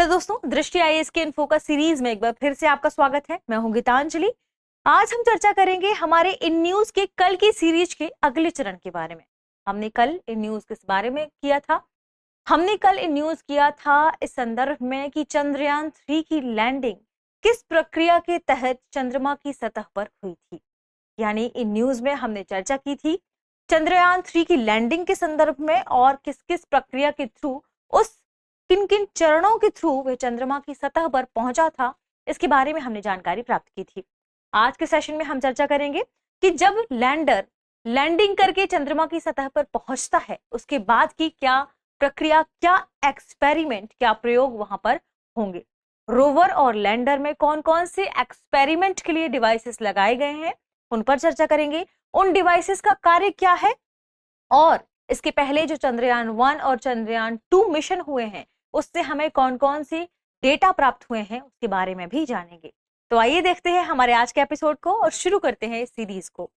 Hello दोस्तों, दृष्टि IAS के इनफोकस सीरीज में एक बार फिर से आपका स्वागत है। मैं हूं गीतांजलि। आज हम चर्चा करेंगे हमारे इन न्यूज के कल की सीरीज के अगले चरण के बारे में। हमने कल इन न्यूज किस बारे में किया था? हमने कल इन न्यूज किया था इस संदर्भ में कि चंद्रयान 3 की लैंडिंग किस प्रक्रिया के तहत चंद्रमा की सतह पर हुई थी। यानी इन न्यूज में हमने चर्चा की थी चंद्रयान 3 की लैंडिंग के संदर्भ में और किस किस प्रक्रिया के थ्रू, उस किन किन चरणों के थ्रू वह चंद्रमा की सतह पर पहुंचा था, इसके बारे में हमने जानकारी प्राप्त की थी। आज के सेशन में हम चर्चा करेंगे कि जब लैंडर लैंडिंग करके चंद्रमा की सतह पर पहुंचता है, उसके बाद की क्या प्रक्रिया, क्या एक्सपेरिमेंट, क्या प्रयोग वहां पर होंगे। रोवर और लैंडर में कौन कौन से एक्सपेरिमेंट के लिए डिवाइसेस लगाए गए हैं, उन पर चर्चा करेंगे। उन डिवाइसेस का कार्य क्या है और इसके पहले जो चंद्रयान 1 और चंद्रयान 2 मिशन हुए हैं, उससे हमें कौन कौन से डेटा प्राप्त हुए हैं, उसके बारे में भी जानेंगे। तो आइए देखते हैं हमारे आज के एपिसोड को और शुरू करते हैं इस सीरीज को।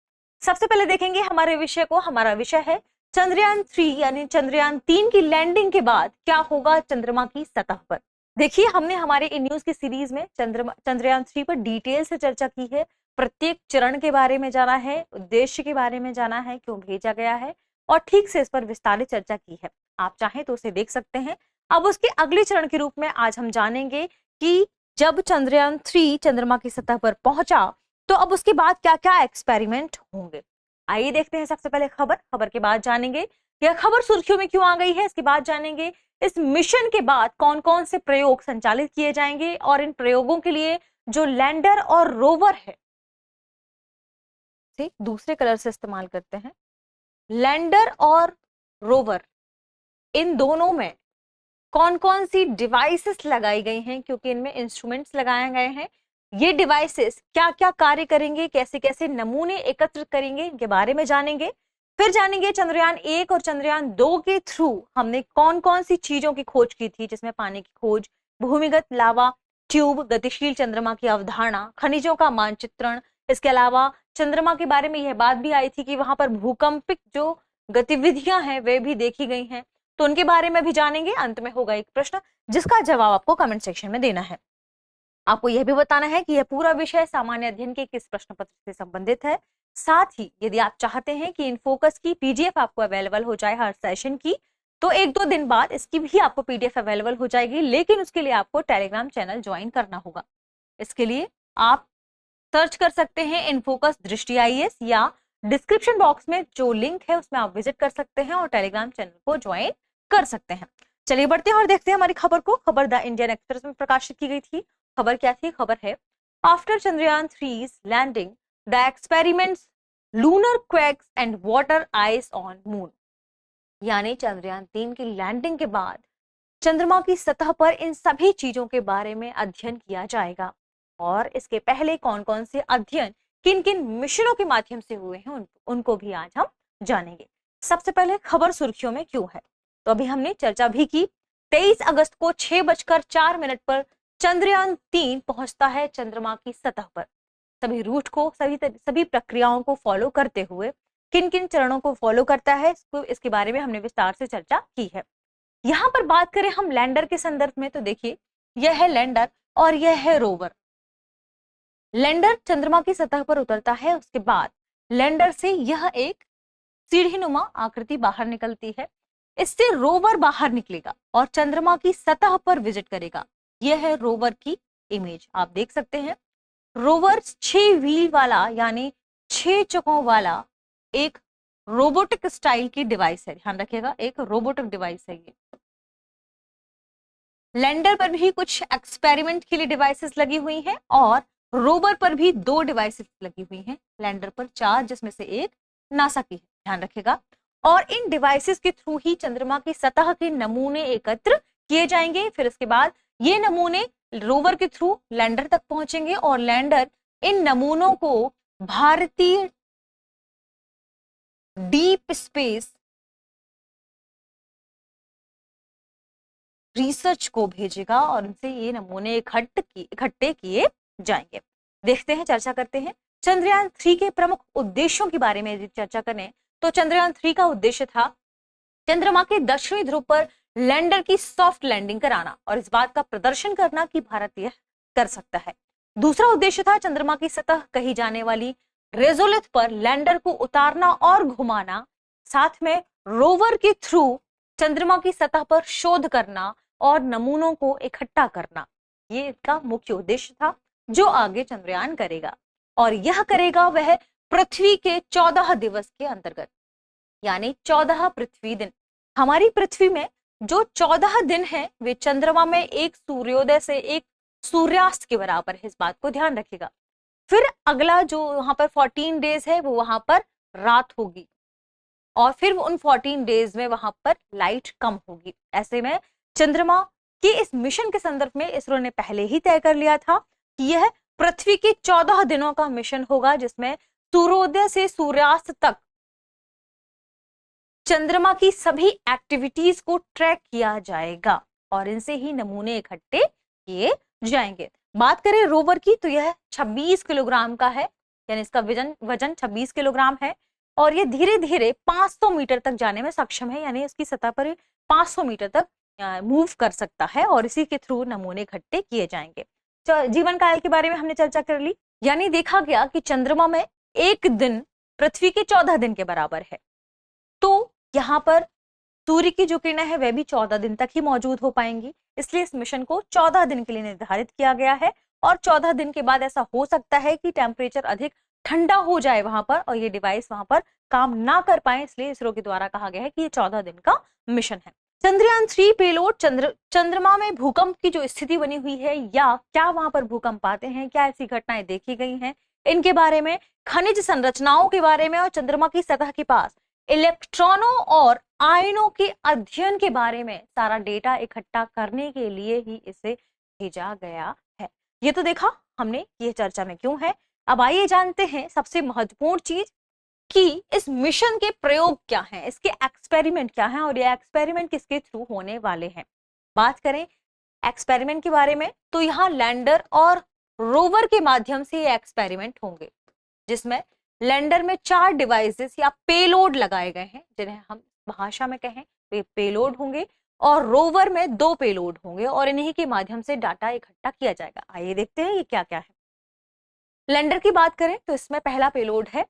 सबसे पहले देखेंगे हमारे विषय को। हमारा विषय है चंद्रयान 3 यानी चंद्रयान 3 की लैंडिंग के बाद क्या होगा चंद्रमा की सतह पर। देखिए, हमने हमारे इन न्यूज की सीरीज में चंद्रयान 3 पर डिटेल से चर्चा की है। प्रत्येक चरण के बारे में जाना है, उद्देश्य के बारे में जाना है, क्यों भेजा गया है, और ठीक से इस पर विस्तारित चर्चा की है। आप चाहें तो उसे देख सकते हैं। अब उसके अगले चरण के रूप में आज हम जानेंगे कि जब चंद्रयान 3 चंद्रमा की सतह पर पहुंचा तो अब उसके बाद क्या क्या एक्सपेरिमेंट होंगे। आइए देखते हैं सबसे पहले खबर के बाद जानेंगे यह खबर सुर्खियों में क्यों आ गई है। इसके बाद जानेंगे इस मिशन के बाद कौन कौन से प्रयोग संचालित किए जाएंगे और इन प्रयोगों के लिए जो लैंडर और रोवर है, दूसरे कलर से इस्तेमाल करते हैं। लैंडर और रोवर, इन दोनों में कौन कौन सी डिवाइसेस लगाई गई हैं, क्योंकि इनमें इंस्ट्रूमेंट्स लगाए गए हैं। ये डिवाइसेस क्या क्या कार्य करेंगे, कैसे कैसे नमूने एकत्र करेंगे, इनके बारे में जानेंगे। फिर जानेंगे चंद्रयान 1 और चंद्रयान 2 के थ्रू हमने कौन कौन सी चीजों की खोज की थी, जिसमें पानी की खोज, भूमिगत लावा ट्यूब, गतिशील चंद्रमा की अवधारणा, खनिजों का मानचित्रण। इसके अलावा चंद्रमा के बारे में यह बात भी आई थी कि वहां पर भूकंपिक जो गतिविधियां हैं वे भी देखी गई हैं, तो उनके बारे में भी जानेंगे। अंत में होगा एक प्रश्न जिसका जवाब आपको कमेंट सेक्शन में देना है। आपको यह भी बताना है कि यह पूरा विषय सामान्य अध्ययन के किस प्रश्न पत्र से संबंधित है। साथ ही यदि आप चाहते हैं कि इन फोकस की पीडीएफ आपको अवेलेबल हो जाए हर सेशन की, तो 1-2 दिन बाद इसकी भी आपको पीडीएफ अवेलेबल हो जाएगी, लेकिन उसके लिए आपको टेलीग्राम चैनल ज्वाइन करना होगा। इसके लिए आप सर्च कर सकते हैं इनफोकस दृष्टि आईएएस, या डिस्क्रिप्शन बॉक्स में जो लिंक है उसमें आप विजिट कर सकते हैं और टेलीग्राम चैनल को ज्वाइन कर सकते हैं। चलिए बढ़ते हैं और देखते हैं हमारी खबर को। खबर द इंडियन एक्सप्रेस में प्रकाशित की गई थी। खबर क्या थी? खबर है after Chandrayaan 3's landing the experiments lunar quakes and water ice on moon. यानी चंद्रयान 3 की लैंडिंग के बाद चंद्रमा की सतह पर इन सभी चीजों के बारे में अध्ययन किया जाएगा, और इसके पहले कौन कौन से अध्ययन किन किन मिशनों के माध्यम से हुए हैं उनको भी आज हम जानेंगे। सबसे पहले खबर सुर्खियों में क्यों है, तो अभी हमने चर्चा भी की। 23 अगस्त को 6:04 पर चंद्रयान 3 पहुंचता है चंद्रमा की सतह पर। सभी रूट को, सभी प्रक्रियाओं को फॉलो करते हुए किन किन चरणों को फॉलो करता है, इसके बारे में हमने विस्तार से चर्चा की है। यहां पर बात करें हम लैंडर के संदर्भ में, तो देखिए यह है लैंडर और यह है रोवर। लैंडर चंद्रमा की सतह पर उतरता है, उसके बाद लैंडर से यह एक सीढ़ीनुमा आकृति बाहर निकलती है। इससे रोवर बाहर निकलेगा और चंद्रमा की सतह पर विजिट करेगा। यह है रोवर की इमेज, आप देख सकते हैं। रोवर 6 व्हील वाला यानी 6 चकों वाला एक रोबोटिक स्टाइल की डिवाइस है। ध्यान रखिएगा, एक रोबोटिक डिवाइस है ये। लैंडर पर भी कुछ एक्सपेरिमेंट के लिए डिवाइसेस लगी हुई हैं और रोवर पर भी 2 डिवाइसेस लगी हुई हैं। लैंडर पर 4, जिसमें से एक नासा की है, ध्यान रखिएगा। और इन डिवाइसेस के थ्रू ही चंद्रमा की सतह के नमूने एकत्र किए जाएंगे। फिर इसके बाद ये नमूने रोवर के थ्रू लैंडर तक पहुंचेंगे और लैंडर इन नमूनों को भारतीय डीप स्पेस रिसर्च को भेजेगा और उनसे ये नमूने इकट्ठे किए जाएंगे। देखते हैं, चर्चा करते हैं चंद्रयान 3 के प्रमुख उद्देश्यों के बारे में। यदि चर्चा करें तो चंद्रयान 3 का उद्देश्य था चंद्रमा के दक्षिणी ध्रुव पर लैंडर की सॉफ्ट लैंडिंग कराना और इस बात का प्रदर्शन करना कि भारत यह कर सकता है। दूसरा उद्देश्य था चंद्रमा की सतह कही जाने वाली रेजोलिथ पर लैंडर को उतारना और घुमाना, साथ में रोवर के थ्रू चंद्रमा की सतह पर शोध करना और नमूनों को इकट्ठा करना। ये इसका मुख्य उद्देश्य था जो आगे चंद्रयान करेगा, और यह करेगा वह पृथ्वी के 14 दिवस के अंतर्गत, यानी 14 पृथ्वी दिन। हमारी पृथ्वी में जो 14 दिन है वे चंद्रमा में एक सूर्योदय से एक सूर्यास्त के बराबर है, इस बात को ध्यान रखिएगा। फिर अगला जो वहां पर 14 डेज है वो वहां पर रात होगी, और फिर उन 14 डेज में वहां पर लाइट कम होगी। ऐसे में चंद्रमा के इस मिशन के संदर्भ में इसरो ने पहले ही तय कर लिया था कि यह पृथ्वी के 14 दिनों का मिशन होगा, जिसमें सूर्योदय से सूर्यास्त तक चंद्रमा की सभी एक्टिविटीज को ट्रैक किया जाएगा और इनसे ही नमूने इकट्ठे किए जाएंगे। बात करें रोवर की तो यह 26 किलोग्राम का है, यानी इसका वजन 26 किलोग्राम है, और ये धीरे धीरे 500 मीटर तक जाने में सक्षम है, यानी इसकी सतह पर 500 मीटर तक मूव कर सकता है और इसी के थ्रू नमूने इकट्ठे किए जाएंगे। जीवन काल के बारे में हमने चर्चा कर ली, यानी देखा गया कि चंद्रमा में एक दिन पृथ्वी के 14 दिन के बराबर है, तो यहाँ पर सूर्य की जो किरणें है वह भी 14 दिन तक ही मौजूद हो पाएंगी, इसलिए इस मिशन को 14 दिन के लिए निर्धारित किया गया है। और 14 दिन के बाद ऐसा हो सकता है कि टेम्परेचर अधिक ठंडा हो जाए वहां पर और ये डिवाइस वहां पर काम ना कर पाए, इसलिए इसरो के द्वारा कहा गया है कि ये 14 दिन का मिशन है। चंद्रयान 3 पेलोड चंद्रमा में भूकंप की जो स्थिति बनी हुई है या क्या वहां पर भूकंप आते हैं, क्या ऐसी घटनाएं देखी गई हैं, इनके बारे में, खनिज संरचनाओं के बारे में और चंद्रमा की सतह के पास इलेक्ट्रॉनों और आयनों के अध्ययन के बारे में सारा डेटा इकट्ठा करने के लिए ही इसे भेजा गया है। ये तो देखा हमने ये चर्चा में क्यों है। अब आइए जानते हैं सबसे महत्वपूर्ण चीज कि इस मिशन के प्रयोग क्या हैं, इसके एक्सपेरिमेंट क्या हैं और ये एक्सपेरिमेंट किसके थ्रू होने वाले हैं। बात करें एक्सपेरिमेंट के बारे में तो यहाँ लैंडर और रोवर के माध्यम से ये एक्सपेरिमेंट होंगे, जिसमें लैंडर में 4 डिवाइसेस या पेलोड लगाए गए हैं, जिन्हें हम भाषा में कहें तो ये पेलोड होंगे, और रोवर में 2 पेलोड होंगे और इन्हीं के माध्यम से डाटा इकट्ठा किया जाएगा। आइए देखते हैं ये क्या क्या है। लैंडर की बात करें तो इसमें पहला पेलोड है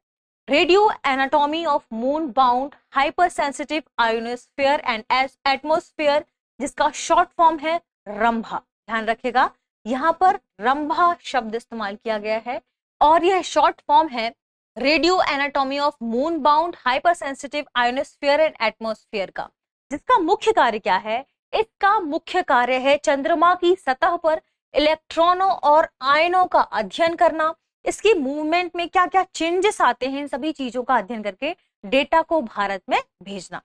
radio anatomy of moon bound hyper sensitive ionosphere and atmosphere, जिसका शॉर्ट फॉर्म है रंभा। ध्यान रखिएगा यहाँ पर रंभा शब्द इस्तेमाल किया गया है और यह शॉर्ट फॉर्म है radio anatomy of moon bound hyper sensitive ionosphere and atmosphere का। जिसका मुख्य कार्य क्या है? इसका मुख्य कार्य है चंद्रमा की सतह पर इलेक्ट्रॉनों और आयनों का अध्ययन करना, इसकी मूवमेंट में क्या क्या चेंजेस आते हैं, इन सभी चीजों का अध्ययन करके डेटा को भारत में भेजना।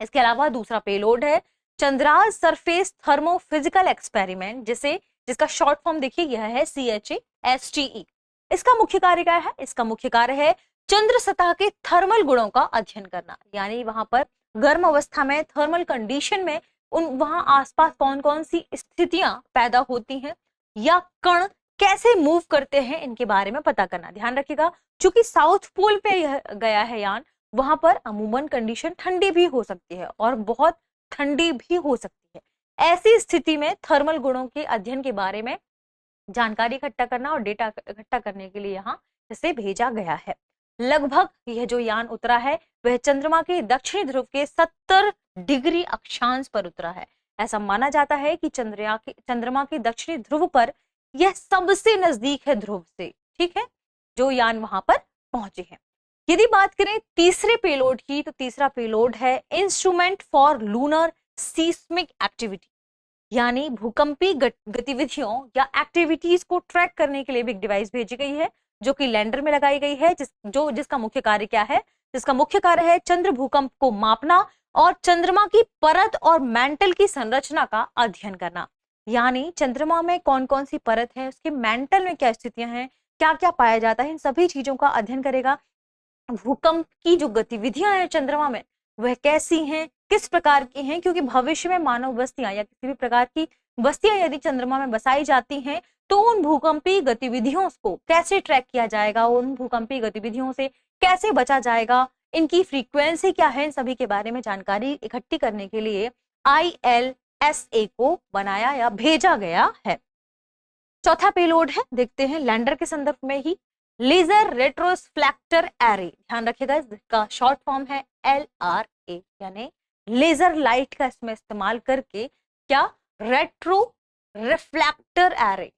इसके अलावा दूसरा पेलोड है चंद्राल सरफेस थर्मोफिजिकल एक्सपेरिमेंट, जिसका शॉर्ट फॉर्म देखिए यह है CHASTE। इसका मुख्य कार्य क्या है? इसका मुख्य कार्य है चंद्र सतह के थर्मल गुणों का अध्ययन करना, यानी वहां पर गर्म अवस्था में थर्मल कंडीशन में वहां आसपास कौन कौन सी स्थितियां पैदा होती हैं या कण कैसे मूव करते हैं, इनके बारे में पता करना। ध्यान रखिएगा चूंकि साउथ पोल पे गया है यान, वहां पर अमूमन कंडीशन ठंडी भी हो सकती है और बहुत ठंडी भी हो सकती है। ऐसी स्थिति में थर्मल गुणों के अध्ययन के बारे में जानकारी इकट्ठा करना और डेटा इकट्ठा करने के लिए यहाँ इसे भेजा गया है। लगभग यह जो यान उतरा है वह चंद्रमा के दक्षिणी ध्रुव के 70 डिग्री अक्षांश पर उतरा है। ऐसा माना जाता है कि चंद्रमा के दक्षिणी ध्रुव पर यह सबसे नजदीक है ध्रुव से, ठीक है, जो यान वहां पर पहुंचे हैं। यदि बात करें तीसरे पेलोड की तो तीसरा पेलोड है instrument for lunar seismic activity, यानी भूकंपी गतिविधियों या एक्टिविटीज को ट्रैक करने के लिए भी एक डिवाइस भेजी गई है जो कि लैंडर में लगाई गई है, जिसका मुख्य कार्य क्या है? जिसका मुख्य कार्य है चंद्र भूकंप को मापना और चंद्रमा की परत और मैंटल की संरचना का अध्ययन करना, यानी चंद्रमा में कौन कौन सी परत है, उसके मैंटल में क्या स्थितियां हैं, क्या क्या पाया जाता है, इन सभी चीजों का अध्ययन करेगा। भूकंप की जो गतिविधियां हैं चंद्रमा में वह कैसी हैं, किस प्रकार की हैं, क्योंकि भविष्य में मानव बस्तियां या किसी भी प्रकार की बस्तियां यदि चंद्रमा में बसाई जाती हैं तो उन भूकंपी गतिविधियों को कैसे ट्रैक किया जाएगा, उन भूकंपी गतिविधियों से कैसे बचा जाएगा, इनकी फ्रीक्वेंसी क्या है, इन सभी के बारे में जानकारी इकट्ठी करने के लिए ILSA को बनाया या भेजा गया है। चौथा पेलोड है, देखते हैं लैंडर के संदर्भ में ही, लेजर रेट्रोस्पेक्टर एरे। ध्यान रखिएगा, इसका शॉर्ट फॉर्म है LRA, यानी लेजर लाइट का इसमें इस्तेमाल करके क्या, रेट्रो रिफ्लेक्टर एरे,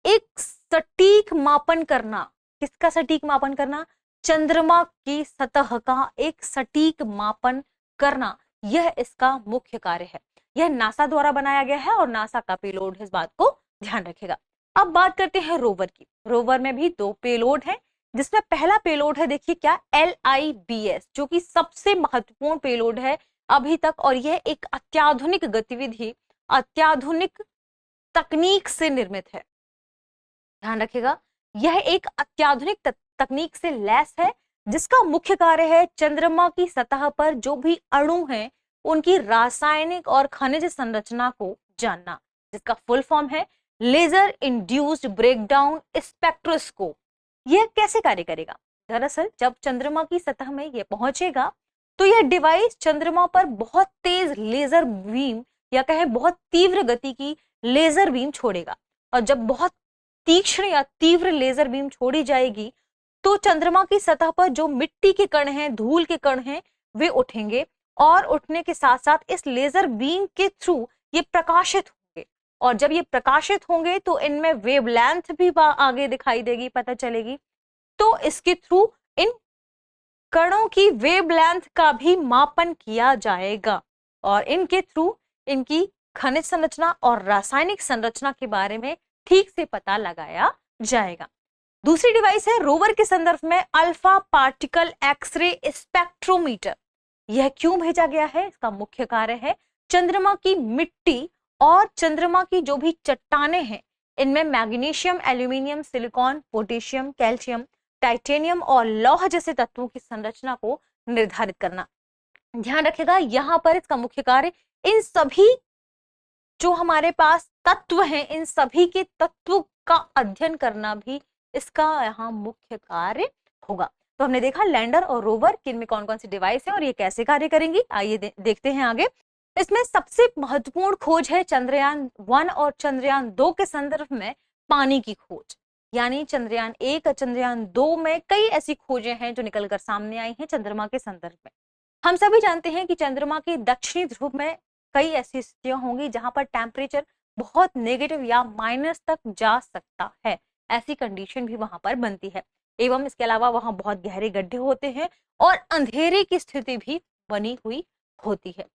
एक सटीक मापन करना। किसका सटीक मापन करना? चंद्रमा की सतह का एक सटीक मापन करना, यह इसका मुख्य कार्य है। यह नासा द्वारा बनाया गया है और नासा का पेलोड है, इस बात को ध्यान रखिएगा। अब बात करते हैं रोवर की। रोवर में भी 2 पेलोड है, जिसमें पहला पेलोड है, देखिए क्या, LIBS, जो कि सबसे महत्वपूर्ण पेलोड है अभी तक, और यह एक अत्याधुनिक गतिविधि, अत्याधुनिक तकनीक से निर्मित है। ध्यान रखिएगा, यह एक अत्याधुनिक तकनीक से लैस है, जिसका मुख्य कार्य है चंद्रमा की सतह पर जो भी अणु हैं उनकी रासायनिक और खनिज संरचना को जानना, जिसका फुल फॉर्म है लेजर इंड्यूस्ड ब्रेकडाउन स्पेक्ट्रोस्कोप। यह कैसे कार्य करेगा? दरअसल जब चंद्रमा की सतह में यह पहुंचेगा तो यह डिवाइस चंद्रमा पर बहुत तेज लेजर बीम, या कहें बहुत तीव्र गति की लेजर बीम छोड़ेगा, और जब बहुत तीक्ष्ण या तीव्र लेजर बीम छोड़ी जाएगी तो चंद्रमा की सतह पर जो मिट्टी के कण हैं, धूल के कण हैं, वे उठेंगे, और उठने के साथ साथ इस लेजर बीम के थ्रू ये प्रकाशित होंगे, और जब ये प्रकाशित होंगे तो इनमें वेवलेंथ भी आगे दिखाई देगी, पता चलेगी। तो इसके थ्रू इन कणों की वेवलेंथ का भी मापन किया जाएगा, और इनके थ्रू इनकी खनिज संरचना और रासायनिक संरचना के बारे में ठीक से पता लगाया जाएगा। दूसरी डिवाइस है रोवर के संदर्भ में अल्फा पार्टिकल एक्सरे स्पेक्ट्रोमीटर। यह क्यों भेजा गया है? इसका मुख्य कार्य है चंद्रमा की मिट्टी और चंद्रमा की जो भी चट्टानें हैं, इनमें magnesium, aluminium, silicon, potassium, calcium, titanium और लौह जैसे तत्वों की संरचना को निर्धारित करना। ध्यान रखिएगा, यहां पर इसका मुख्य कार्य इन सभी जो हमारे पास तत्व हैं, इन सभी के तत्व का अध्ययन करना भी इसका यहाँ मुख्य कार्य होगा। तो हमने देखा लैंडर और रोवर किन में कौन कौन सी डिवाइस है और ये कैसे कार्य करेंगी। आइए देखते हैं आगे। इसमें सबसे महत्वपूर्ण खोज है चंद्रयान 1 और चंद्रयान 2 के संदर्भ में पानी की खोज। यानी चंद्रयान 1 और चंद्रयान 2 में कई ऐसी खोजें हैं जो निकलकर सामने आई हैं चंद्रमा के संदर्भ में। हम सभी जानते हैं कि चंद्रमा के दक्षिणी ध्रुव में कई ऐसी स्थितियां होंगी जहां पर टेम्परेचर बहुत नेगेटिव या माइनस तक जा सकता है, ऐसी कंडीशन भी वहां पर बनती है। एवं इसके अलावा वहां बहुत गहरे गड्ढे होते हैं और अंधेरे की स्थिति भी बनी हुई होती है।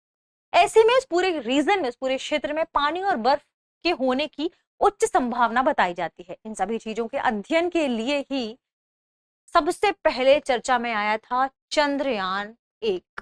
ऐसे में इस पूरे रीजन में, इस पूरे क्षेत्र में पानी और बर्फ के होने की उच्च संभावना बताई जाती है। इन सभी चीजों के अध्ययन के लिए ही सबसे पहले चर्चा में आया था चंद्रयान 1।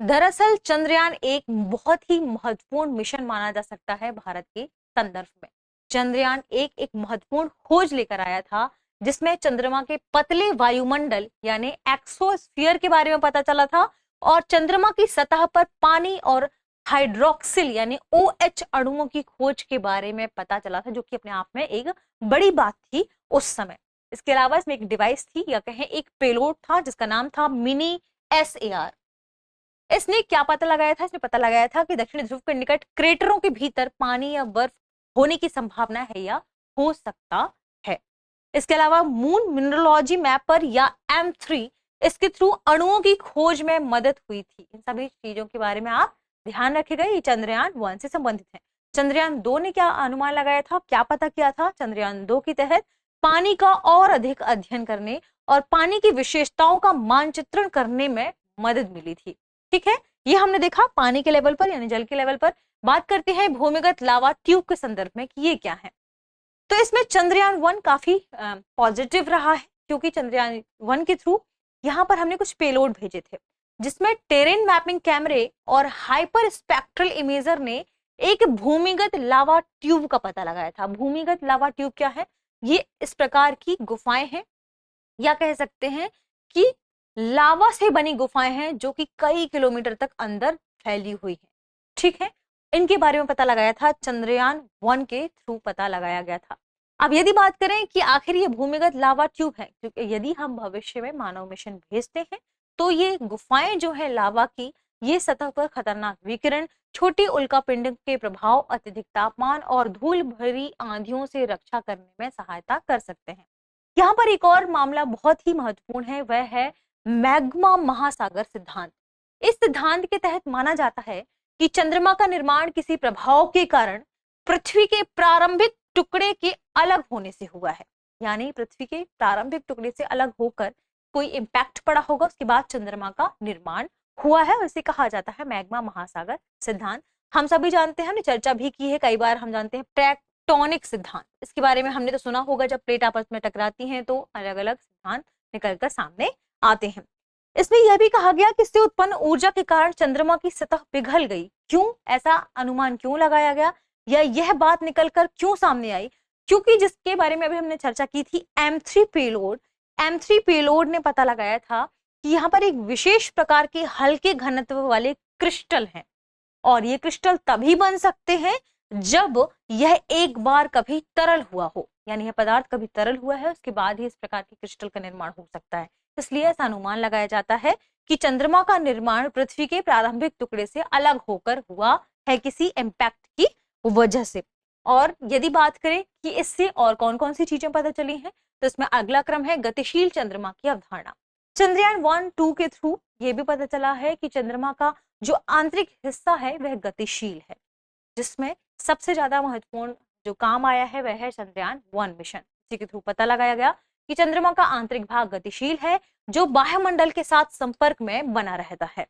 दरअसल चंद्रयान 1 बहुत ही महत्वपूर्ण मिशन माना जा सकता है भारत के संदर्भ में। चंद्रयान 1 एक महत्वपूर्ण खोज लेकर आया था, जिसमें चंद्रमा के पतले वायुमंडल यानी एक्सोस्फीयर के बारे में पता चला था, और चंद्रमा की सतह पर पानी और हाइड्रोक्सिल यानी OH अणुओं की खोज के बारे में पता चला था, जो कि अपने आप में एक बड़ी बात थी उस समय। इसके अलावा इसमें एक डिवाइस थी, या कहें एक पेलोड था, जिसका नाम था मिनी SAR। इसने क्या पता लगाया था? इसने पता लगाया था कि दक्षिण ध्रुव के निकट क्रेटरों के भीतर पानी या बर्फ होने की संभावना है या हो सकता है। इसके अलावा मून मिनरोलॉजी मैपर या M3, इसके थ्रू अणुओं की खोज में मदद हुई थी। इन सभी चीजों के बारे में आप ध्यान रखिएगा, ये चंद्रयान 1 से संबंधित है। चंद्रयान 2 ने क्या अनुमान लगाया था, क्या पता किया था? चंद्रयान 2 के तहत पानी का और अधिक अध्ययन करने और पानी की विशेषताओं का मानचित्रण करने में मदद मिली थी। ठीक है, ये हमने देखा पानी के लेवल पर यानी जल के लेवल पर। बात करते हैं भूमिगत लावा ट्यूब के संदर्भ में कि ये क्या है। तो इसमें चंद्रयान 1 काफी पॉजिटिव रहा है, क्योंकि चंद्रयान 1 के थ्रू यहाँ पर हमने कुछ पेलोड भेजे थे, जिसमें टेरेन मैपिंग कैमरे और हाइपर स्पेक्ट्रल इमेजर ने एक भूमिगत लावा ट्यूब का पता लगाया था। भूमिगत लावा ट्यूब क्या है? ये इस प्रकार की गुफाएं हैं, या कह सकते हैं कि लावा से बनी गुफाएं हैं जो कि कई किलोमीटर तक अंदर फैली हुई हैं। ठीक है, इनके बारे में पता लगाया था, चंद्रयान 1 के थ्रू पता लगाया गया था। अब यदि बात करें कि आखिर ये भूमिगत लावा ट्यूब है, क्योंकि यदि हम भविष्य में मानव मिशन भेजते हैं तो ये गुफाएं जो है लावा की, ये सतह पर खतरनाक विकिरण, छोटी उल्कापिंड के प्रभाव, अत्यधिक तापमान और धूल भरी आंधियों से रक्षा करने में सहायता कर सकते हैं। यहाँ पर एक और मामला बहुत ही महत्वपूर्ण है, वह है मैग्मा महासागर सिद्धांत। इस सिद्धांत के तहत माना जाता है कि चंद्रमा का निर्माण किसी प्रभाव के कारण पृथ्वी के प्रारंभिक टुकड़े के अलग होने से हुआ है। यानी पृथ्वी के प्रारंभिक टुकड़े से अलग होकर कोई इम्पैक्ट पड़ा होगा, उसके बाद चंद्रमा का निर्माण हुआ है। इसे कहा जाता है मैग्मा महासागर सिद्धांत। हम सभी जानते हैं, हमने चर्चा भी की है कई बार, हम जानते हैं टेक्टोनिक सिद्धांत। इसके बारे में हमने तो सुना होगा, जब प्लेट आपस में टकराती हैं तो अलग अलग सिद्धांत निकलकर सामने आते हैं। इसमें यह भी कहा गया कि इससे उत्पन्न ऊर्जा के कारण चंद्रमा की सतह पिघल गई। क्यों ऐसा अनुमान क्यों लगाया गया, या यह बात निकलकर क्यों सामने आई? क्योंकि जिसके बारे में अभी हमने चर्चा की थी, M3 पेलोड ने पता लगाया था कि यहाँ पर एक विशेष प्रकार के हल्के घनत्व वाले क्रिस्टल हैं, और ये क्रिस्टल तभी बन सकते हैं जब यह एक बार कभी तरल हुआ हो। यानी यह पदार्थ कभी तरल हुआ है, उसके बाद ही इस प्रकार के क्रिस्टल का निर्माण हो सकता है। इसलिए ऐसा अनुमान लगाया जाता है कि चंद्रमा का निर्माण पृथ्वी के प्रारंभिक टुकड़े से अलग होकर हुआ है, किसी इम्पैक्ट की वजह से। और यदि बात करें कि इससे और कौन कौन सी चीजें पता चली हैं, तो इसमें अगला क्रम है गतिशील चंद्रमा की अवधारणा। चंद्रयान 1-2 के थ्रू ये भी पता चला है कि चंद्रमा का जो आंतरिक हिस्सा है वह गतिशील है, जिसमें सबसे ज्यादा महत्वपूर्ण जो काम आया है वह है चंद्रयान 1 मिशन। इसी के थ्रू पता लगाया गया कि चंद्रमा का आंतरिक भाग गतिशील है, जो बाह्यमंडल के साथ संपर्क में बना रहता है।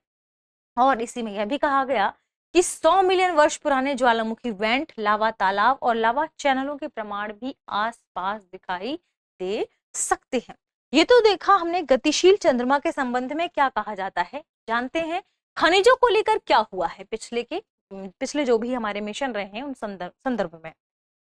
और इसी में यह भी कहा गया कि 100 मिलियन वर्ष पुराने ज्वालामुखी वेंट, लावा तालाब और लावा चैनलों के प्रमाण भी आसपास दिखाई दे सकते हैं। ये तो देखा हमने गतिशील चंद्रमा के संबंध में क्या कहा जाता है। जानते हैं खनिजों को लेकर क्या हुआ है पिछले जो भी हमारे मिशन रहे हैं उन संदर्भ में।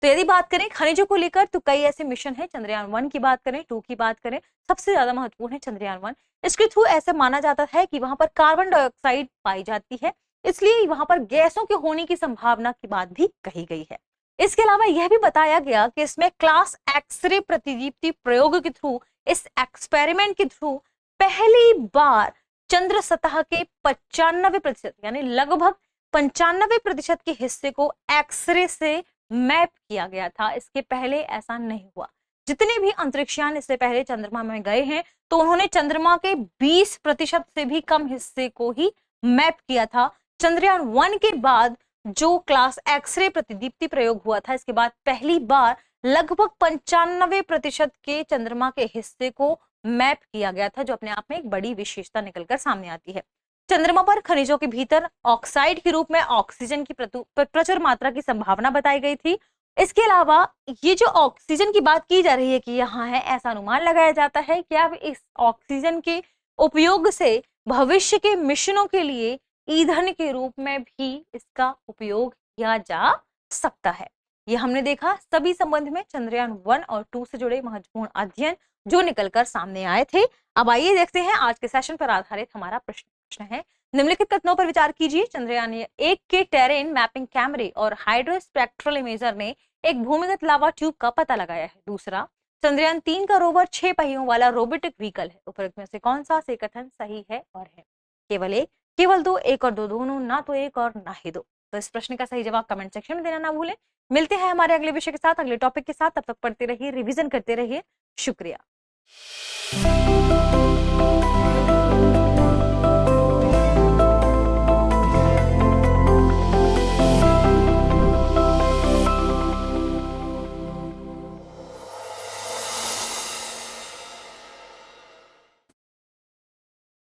तो यदि बात करें खनिजों को लेकर, तो कई ऐसे मिशन हैं। चंद्रयान 1 की बात करें, 2 की बात करें, सबसे ज्यादा महत्वपूर्ण है चंद्रयान 1। इसके थ्रू ऐसे माना जाता है कि वहां पर कार्बन डाइऑक्साइड पाई जाती है, इसलिए वहां पर गैसों के होने की संभावना की बात भी कही गई है। इसके अलावा यह भी बताया गया कि इसमें क्लास एक्सरे प्रतिदीप्ति प्रयोग के थ्रू, इस एक्सपेरिमेंट के थ्रू पहली बार चंद्र सतह के 95% यानी लगभग 95% के हिस्से को एक्सरे से मैप किया गया था। इसके पहले ऐसा नहीं हुआ। जितने भी अंतरिक्षयान इससे पहले चंद्रमा में गए हैं, तो उन्होंने चंद्रमा के 20% से भी कम हिस्से को ही मैप किया था। चंद्रयान 1 के बाद जो क्लास एक्सरे प्रतिदीप्ति प्रयोग हुआ था, इसके बाद पहली बार लगभग 95% के चंद्रमा के हिस्से को मैप किया गया था, जो अपने आप में एक बड़ी विशेषता निकलकर सामने आती है। चंद्रमा पर खनिजों के भीतर ऑक्साइड के रूप में ऑक्सीजन की प्रचुर मात्रा की संभावना बताई गई थी। इसके अलावा ये जो ऑक्सीजन की बात की जा रही है कि यहाँ है, ऐसा अनुमान लगाया जाता है कि अब इस ऑक्सीजन के उपयोग से भविष्य के मिशनों के लिए ईंधन के रूप में भी इसका उपयोग किया जा सकता है। ये हमने देखा सभी संबंध में चंद्रयान 1 और 2 से जुड़े महत्वपूर्ण अध्ययन जो निकलकर सामने आए थे। अब आइए देखते हैं आज के सेशन पर आधारित हमारा प्रश्न है। निम्नलिखित कथनों पर विचार कीजिए। चंद्रयान 1 के टेरेन मैपिंग कैमरे और हाइड्रोस्पेक्ट्रल इमेजर ने एक भूमिगत लावा ट्यूब का पता लगाया है। दूसरा, चंद्रयान 3 का रोवर 6 पहियों वाला रोबोटिक व्हीकल है। उपरोक्त में से कौन सा से कथन सही है और है? केवल एक, केवल दो, एक और दो, दोनों, ना तो एक और ना ही दो। तो इस प्रश्न का सही जवाब कमेंट सेक्शन में देना ना भूलें। मिलते हैं हमारे अगले विषय के साथ, अगले टॉपिक के साथ। तब तक पढ़ते रहिए, रिवीजन करते रहिए। शुक्रिया।